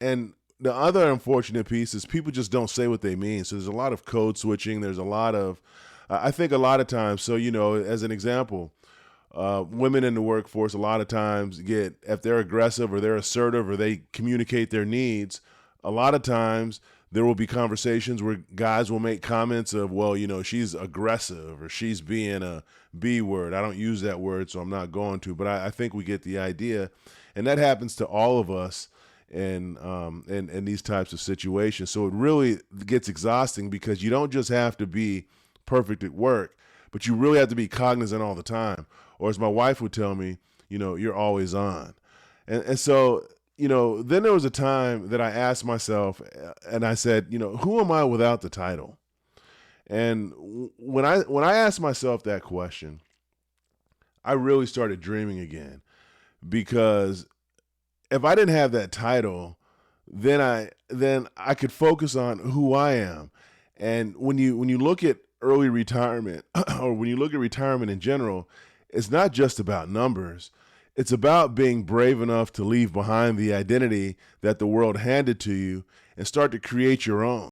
And the other unfortunate piece is people just don't say what they mean. So there's a lot of code switching. There's a lot of, I think a lot of times, so, as an example, women in the workforce a lot of times get, if they're aggressive or they're assertive or they communicate their needs, a lot of times there will be conversations where guys will make comments of, well, she's aggressive or she's being a B word. I don't use that word, so I'm not going to, but I think we get the idea. And that happens to all of us in these types of situations. So it really gets exhausting because you don't just have to be perfect at work, but you really have to be cognizant all the time. Or as my wife would tell me, you're always on. And so, then there was a time that I asked myself, and I said, who am I without the title? And when I asked myself that question, I really started dreaming again, because if I didn't have that title, then I could focus on who I am. And when you look at early retirement or when you look at retirement in general, it's not just about numbers. It's about being brave enough to leave behind the identity that the world handed to you and start to create your own.